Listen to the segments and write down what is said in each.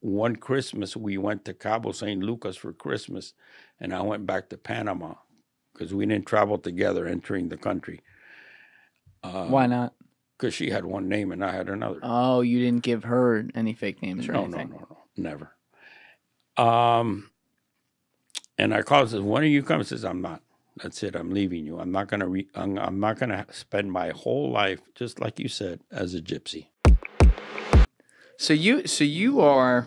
one Christmas we went to Cabo San Lucas for Christmas, and I went back to Panama because we didn't travel together entering the country. Why not? Because she had one name and I had another. Oh, you didn't give her any fake names or anything? No, never. And I called and says, "When are you coming?" He says, "I'm not. That's it. I'm leaving you. I'm not gonna. I'm not gonna spend my whole life, just like you said, as a gypsy." So you are.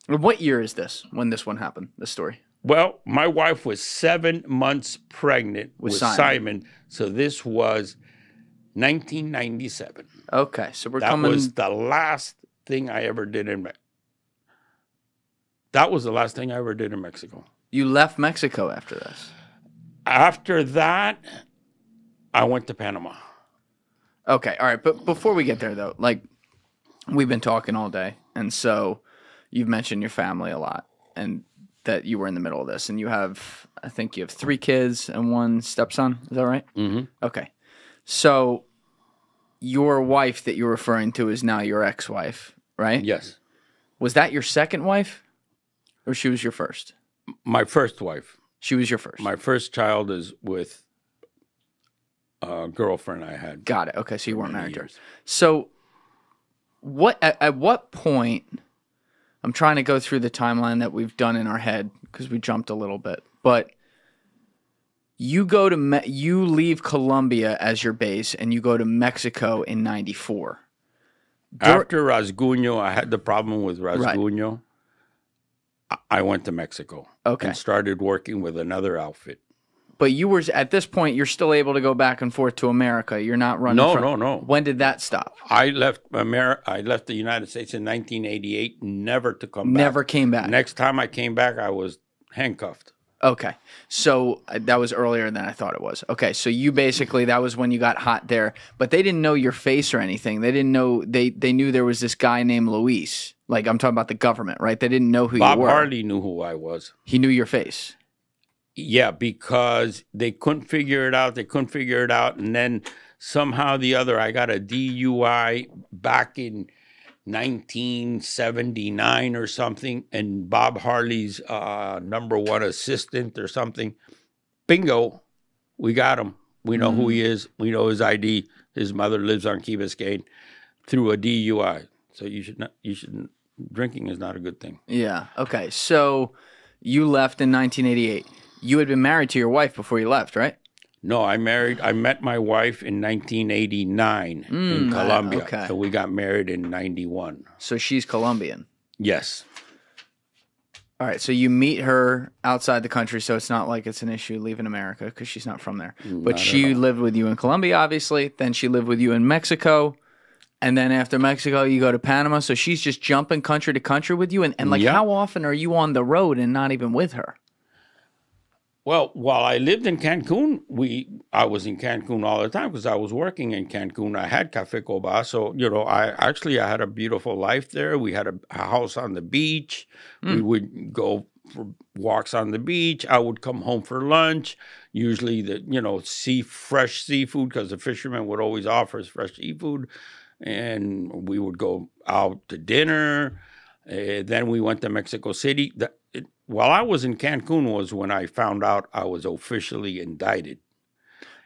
What year is this? When this one happened? This story. Well, my wife was 7 months pregnant with Simon. So this was 1997. Okay, so that was the last thing I ever did That was the last thing I ever did in Mexico. You left Mexico after this? After that, I went to Panama. Okay, all right. But before we get there, though, like, we've been talking all day, and so you've mentioned your family a lot, and that you were in the middle of this, and I think you have 3 kids and 1 stepson. Is that right? Mm-hmm. Okay. So your wife that you're referring to is now your ex-wife, right? Yes. Was that your second wife, or she was your first? My first wife. She was your first. My first child is with a girlfriend I had. Got it. Okay, so you weren't married to her. So at what point, I'm trying to go through the timeline that we've done in our head because we jumped a little bit, but you leave Colombia as your base and you go to Mexico in 94. After Rasguño, I had the problem with Rasguño. Right. I went to Mexico. Okay. And started working with another outfit. But you were, at this point, you're still able to go back and forth to America. You're not running No. When did that stop? I left the United States in 1988, never to come back. Never came back. Next time I came back, I was handcuffed. Okay. So that was earlier than I thought it was. Okay. So you basically, that was when you got hot there, but they didn't know your face or anything. They didn't know, they knew there was this guy named Luis. Like, I'm talking about the government, right? They didn't know who you were. Bob Harley knew who I was. He knew your face. Yeah, because they couldn't figure it out. And then somehow or the other, I got a DUI back in 1979 or something. And Bob Harley's #1 assistant or something. Bingo, we got him. We know who he is. We know his ID. His mother lives on Key Biscayne through a DUI. So you shouldn't. Drinking is not a good thing. Yeah. Okay. So you left in 1988. You had been married to your wife before you left, right? No, I met my wife in 1989 in Colombia. Okay. So we got married in 91. So she's Colombian. Yes. All right. So you meet her outside the country, so it's not like it's an issue leaving America because she's not from there. But she lived with you in Colombia, obviously. Then she lived with you in Mexico. And then after Mexico, you go to Panama. So she's just jumping country to country with you. And like, how often are you on the road and not even with her? Well, while I lived in Cancun, I was in Cancun all the time because I was working in Cancun. I had Café Coba. So, I had a beautiful life there. We had a house on the beach. We would go for walks on the beach. I would come home for lunch. Usually fresh seafood because the fishermen would always offer us fresh seafood. And we would go out to dinner. Then we went to Mexico City. While I was in Cancun was when I found out I was officially indicted.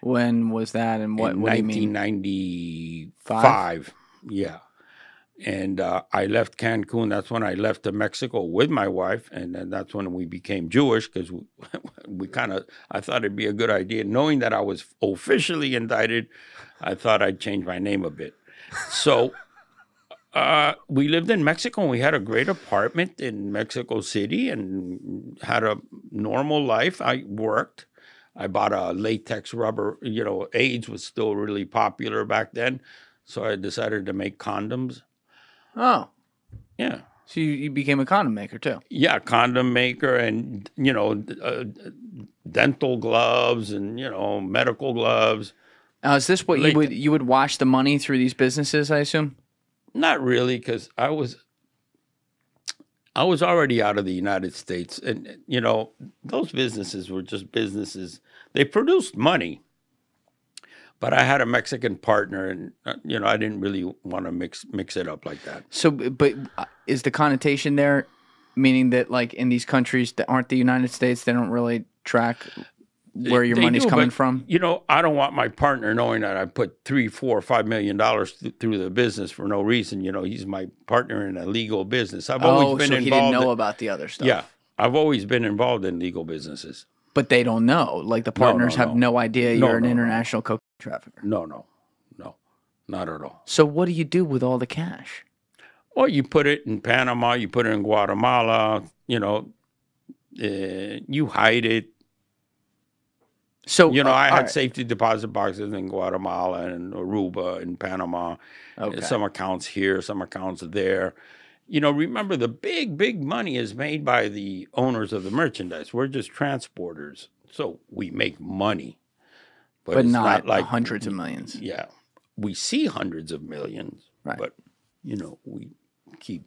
When was that? And what do you mean? 1995. Yeah. And I left Cancun. That's when I left to Mexico with my wife. And then that's when we became Jewish because I thought it'd be a good idea. Knowing that I was officially indicted, I thought I'd change my name a bit. So we lived in Mexico and we had a great apartment in Mexico City and had a normal life. I worked. I bought a latex rubber. AIDS was still really popular back then. So I decided to make condoms. Oh. Yeah. So you became a condom maker too? Yeah, condom maker and, dental gloves and, medical gloves. Now, is this what you would wash the money through these businesses, I assume? Not really, because I was already out of the United States. And, those businesses were just businesses. They produced money, But I had a Mexican partner, and I didn't really want to mix it up like that. So, but is the connotation there, meaning that like in these countries that aren't the United States, they don't really track where your money's coming from? I don't want my partner knowing that I put $3, $4, $5 million through the business for no reason. He's my partner in a legal business. I've always been involved. He didn't know about the other stuff. Yeah, I've always been involved in legal businesses. But they don't know. Like the partners have no idea you're an international cocaine trafficker. No, not at all. So what do you do with all the cash? Well, you put it in Panama, you put it in Guatemala, you hide it. So I had safety deposit boxes in Guatemala and Aruba and Panama. Okay. Some accounts here, some accounts there. Remember the big money is made by the owners of the merchandise. We're just transporters, so we make money, but it's not like hundreds of millions. Yeah, we see hundreds of millions, right? But we keep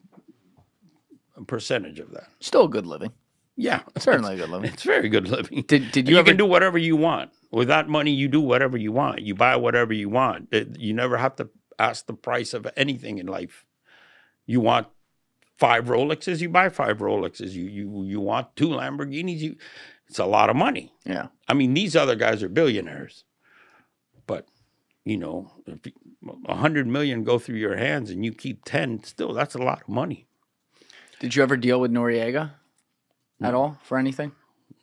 a percentage of that. Still a good living. Yeah, certainly a good living. It's very good living. Did you ever... can do whatever you want with that money? You do whatever you want. You buy whatever you want. You never have to ask the price of anything in life. You want 5 Rolexes, you buy 5 Rolexes. You want 2 Lamborghinis, it's a lot of money. Yeah. I mean, these other guys are billionaires. But, if 100 million go through your hands and you keep 10, still, that's a lot of money. Did you ever deal with Noriega at all for anything?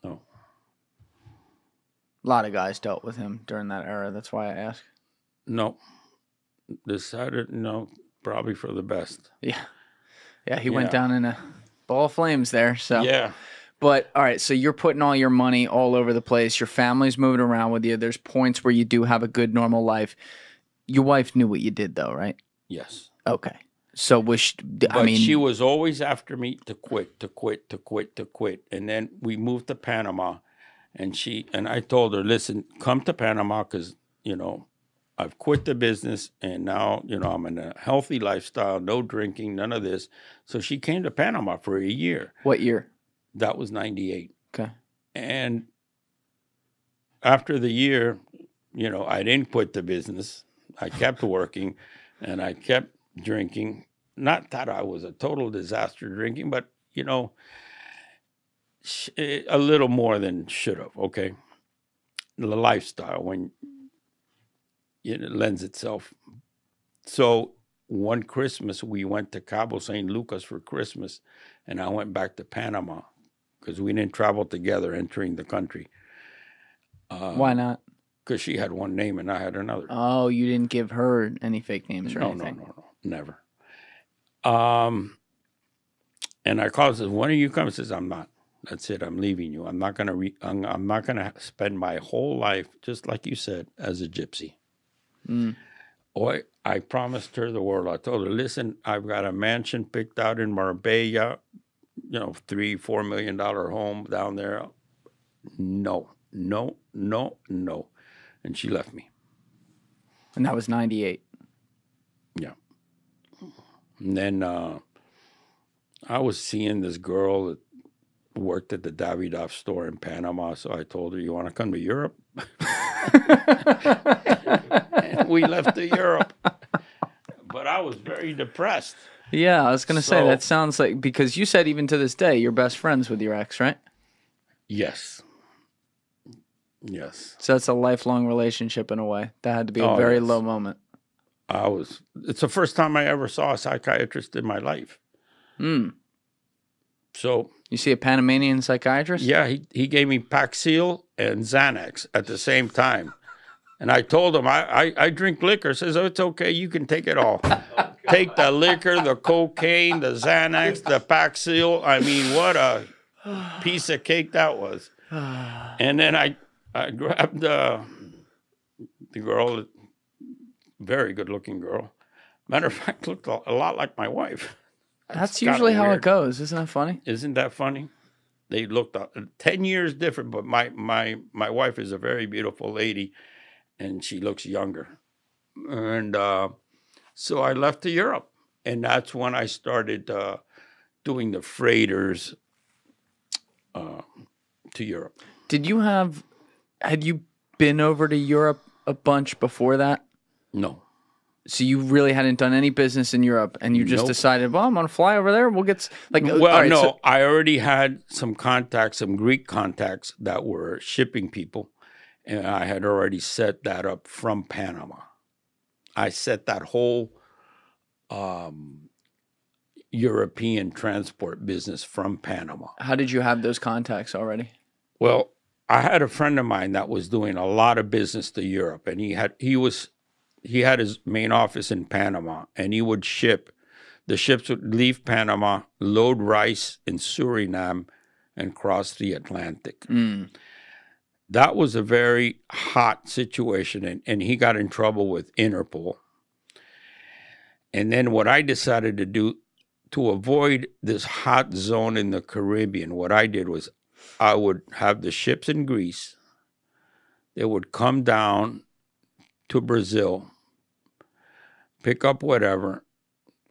No. A lot of guys dealt with him during that era. That's why I ask. No. Decided, probably for the best. Yeah. Yeah, he went down in a ball of flames there. So yeah. But all right, so you're putting all your money all over the place. Your family's moving around with you. There's points where you do have a good normal life. Your wife knew what you did, though, right? Yes. Okay. So was she was always after me to quit. And then we moved to Panama, and I told her, listen, come to Panama because I've quit the business, and now, I'm in a healthy lifestyle, no drinking, none of this. So she came to Panama for a year. What year? That was 98. Okay. And after the year, I didn't quit the business. I kept working, and I kept drinking. Not that I was a total disaster drinking, but, a little more than should have, okay? The lifestyle, when... it lends itself. So one Christmas, we went to Cabo San Lucas for Christmas, and I went back to Panama because we didn't travel together entering the country. Why not? Because she had one name and I had another. Oh, you didn't give her any fake names or anything? No, never. And I called and said, when are you coming? She says, I'm not. That's it. I'm leaving you. I'm not gonna spend my whole life, just like you said, as a gypsy. I promised her the world. I told her, listen, I've got a mansion picked out in Marbella, $3-4 million home down there. No. And she left me. And that was 98. Yeah. And then I was seeing this girl that worked at the Davidoff store in Panama. So I told her, you want to come to Europe? And we left to Europe. But I was very depressed. Yeah, I was going to say, that sounds like, because you said even to this day, you're best friends with your ex, right? Yes. So it's a lifelong relationship in a way. That had to be a very low moment. It's the first time I ever saw a psychiatrist in my life. So. You see a Panamanian psychiatrist? Yeah, he gave me Paxil and Xanax at the same time. And I told him, I drink liquor. Says, oh, it's okay, you can take it all. Take the liquor, the cocaine, the Xanax, the Paxil. I mean, what a piece of cake that was. And then I grabbed the girl, very good-looking girl. Matter of fact, looked a lot like my wife. That's usually how it goes. Isn't that funny? Isn't that funny? They looked 10 years different, but my wife is a very beautiful lady, and she looks younger. And so I left to Europe, and that's when I started doing the freighters to Europe. Had you been over to Europe a bunch before that? No. So you really hadn't done any business in Europe, and you just decided, well, I'm going to fly over there. We'll get like. Well, no, I already had some contacts, some Greek contacts that were shipping people, and I had already set that up from Panama. I set that whole European transport business from Panama. How did you have those contacts already? Well, I had a friend of mine that was doing a lot of business to Europe, and he had his main office in Panama, and he would ship. The ships would leave Panama, load rice in Suriname, and cross the Atlantic. That was a very hot situation, and he got in trouble with Interpol. And then what I decided to do to avoid this hot zone in the Caribbean, what I did was I would have the ships in Greece. They would come down to Brazil, pick up whatever.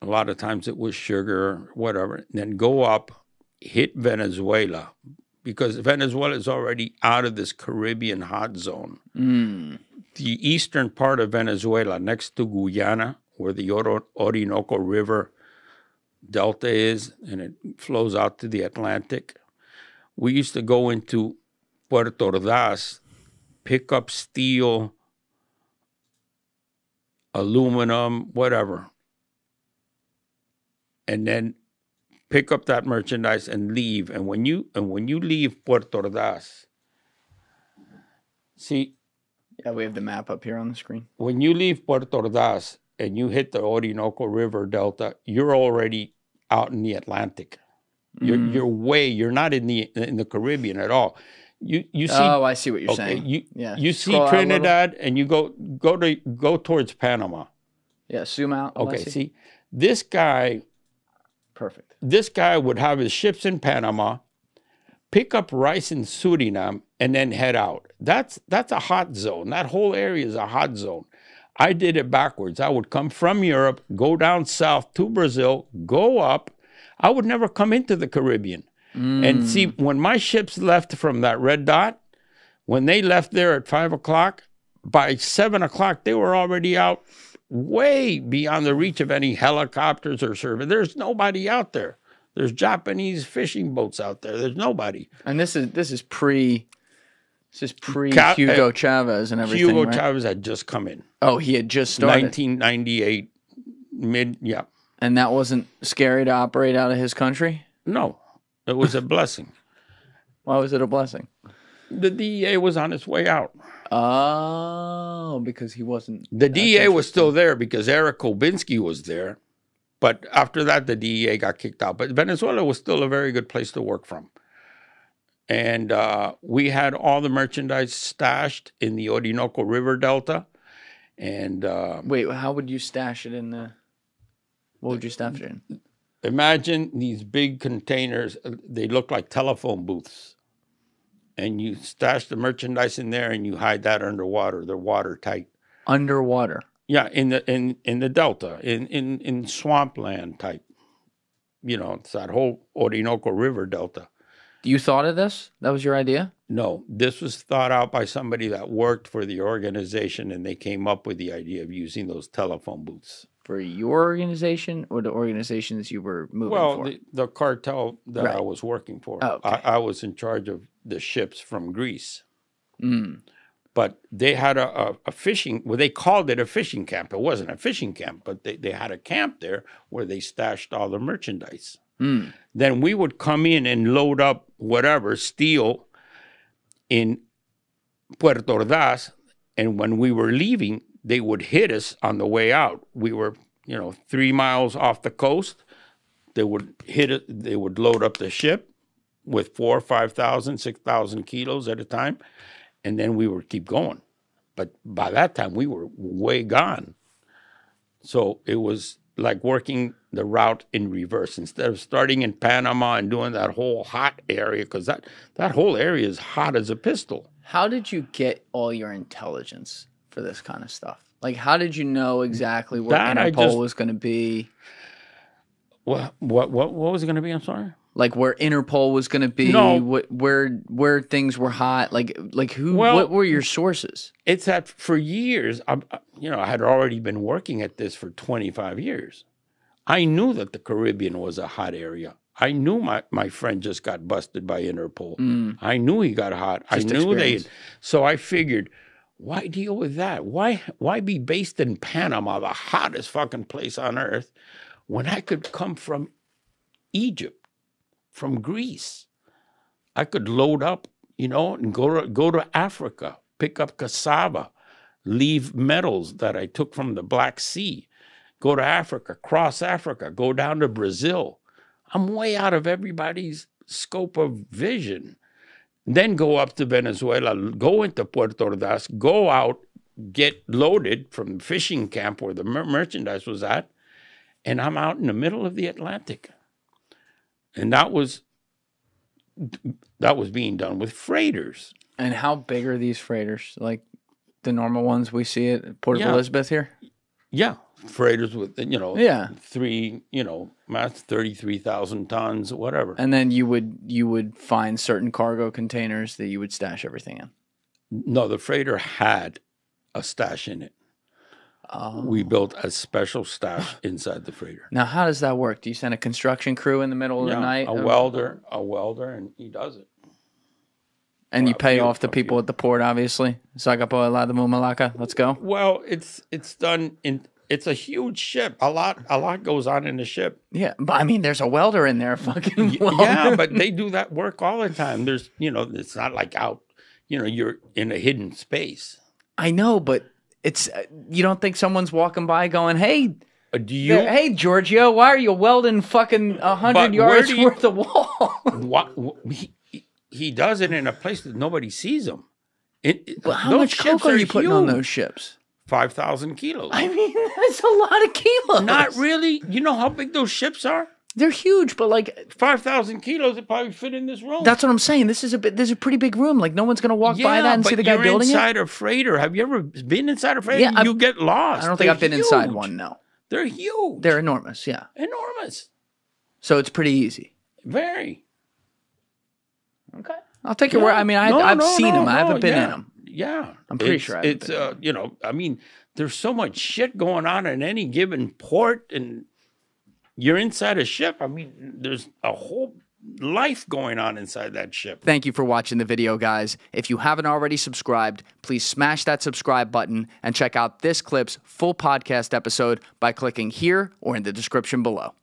A lot of times it was sugar, whatever. And then go up, hit Venezuela, because Venezuela is already out of this Caribbean hot zone. The eastern part of Venezuela, next to Guyana, where the Orinoco River Delta is, and it flows out to the Atlantic. We used to go into Puerto Ordaz, pick up steel, aluminum, whatever, and then pick up that merchandise and leave. And when you leave Puerto Ordaz, see, yeah, we have the map up here on the screen. When you leave Puerto Ordaz and you hit the Orinoco River Delta, you're already out in the Atlantic. You're not in the Caribbean at all. You see. Oh, I see what you're saying. You see Trinidad, and you go towards Panama. Yeah, zoom out. Okay, see this guy. Perfect. This guy would have his ships in Panama, pick up rice in Suriname, and then head out. That's a hot zone. That whole area is a hot zone. I did it backwards. I would come from Europe, go down south to Brazil, go up. I would never come into the Caribbean. And see, when my ships left from that red dot, when they left there at 5 o'clock, by 7 o'clock, they were already out way beyond the reach of any helicopters or survey. There's nobody out there. There's Japanese fishing boats out there. There's nobody. And this is pre Hugo Chavez and everything. Hugo right? Chavez had just come in. Oh, he had just started. 1998, yeah. And that wasn't scary to operate out of his country? No, it was a blessing. Why was it a blessing? The DEA was on its way out. Oh, because he wasn't. The DEA was still there because Eric Kobinski was there. But after that, the DEA got kicked out. But Venezuela was still a very good place to work from. And we had all the merchandise stashed in the Orinoco River Delta. And wait, how would you stash it in the... What would you stash it in? Imagine these big containers. They look like telephone booths. And you stash the merchandise in there and you hide that underwater. They're watertight. Underwater? Yeah, in the Delta, in swampland type. You know, it's that whole Orinoco River Delta. You thought of this? That was your idea? No, this was thought out by somebody that worked for the organization, and they came up with the idea of using those telephone booths. For your organization or the organizations you were moving for? Well, the cartel that I was working for. Oh, okay. I was in charge of the ships from Greece. But they had a fishing, well, they called it a fishing camp. It wasn't a fishing camp, but they had a camp there where they stashed all the merchandise. Then we would come in and load up whatever, steel in Puerto Ordaz, and when we were leaving, they would hit us on the way out. We were, 3 miles off the coast. They would hit it. They would load up the ship with 4,000, 5,000, 6,000 kilos at a time, and then we would keep going. But by that time, we were way gone. So it was like working the route in reverse. Instead of starting in Panama and doing that whole hot area, because that whole area is hot as a pistol. How did you get all your intelligence for this kind of stuff? Like, how did you know exactly where Interpol was going to be? What was it going to be? I'm sorry? Like where Interpol was going to be, No. where things were hot, like who? Well, what were your sources? It's that for years, I had already been working at this for 25 years. I knew that the Caribbean was a hot area. I knew my friend just got busted by Interpol. I knew he got hot. Just I knew experience. So I figured, why deal with that? Why be based in Panama, the hottest fucking place on earth, when I could come from Egypt, from Greece? I could load up, and go to Africa, pick up cassava, leave metals that I took from the Black Sea, go to Africa, cross Africa, go down to Brazil. I'm way out of everybody's scope of vision. Then go up to Venezuela, go into Puerto Ordaz, go out, get loaded from the fishing camp where the merchandise was at, and I'm out in the middle of the Atlantic. And that was being done with freighters. And how big are these freighters? Like the normal ones we see at Port of Elizabeth here? Yeah. Freighters with, three, mass 33,000 tons, whatever. And then you would find certain cargo containers that you would stash everything in. No, the freighter had a stash in it. Oh. We built a special stash inside the freighter. Now, how does that work? Do you send a construction crew in the middle of the night? A welder, and he does it. And you pay off the people at the port, obviously. Sagapo la de Mumalaka. Let's go. Well, it's done in. It's a huge ship. A lot goes on in the ship. Yeah, but I mean, there's a welder in there, fucking welder. Yeah, but they do that work all the time. There's, it's not like out. You're in a hidden space. I know, but it's you don't think someone's walking by going, "Hey, do you? Hey, Giorgio, why are you welding fucking 100 yards worth of wall?" He does it in a place that nobody sees him. But how much coke are you putting on those ships? 5,000 kilos. I mean, that's a lot of kilos. Not really. You know how big those ships are? They're huge, but like 5,000 kilos would probably fit in this room. That's what I'm saying. There's a pretty big room. Like no one's gonna walk by that and see the guy building it. Inside a freighter. Have you ever been inside a freighter? Yeah, you get lost. I don't think I've been inside one. No, they're huge. They're enormous. Yeah, enormous. So it's pretty easy. Very. Okay, I'll take your word. I mean, I've seen them. I haven't been in them. Yeah, I'm pretty sure. It's I mean, there's so much shit going on in any given port, and you're inside a ship. I mean, there's a whole life going on inside that ship. Thank you for watching the video, guys. If you haven't already subscribed, please smash that subscribe button and check out this clip's full podcast episode by clicking here or in the description below.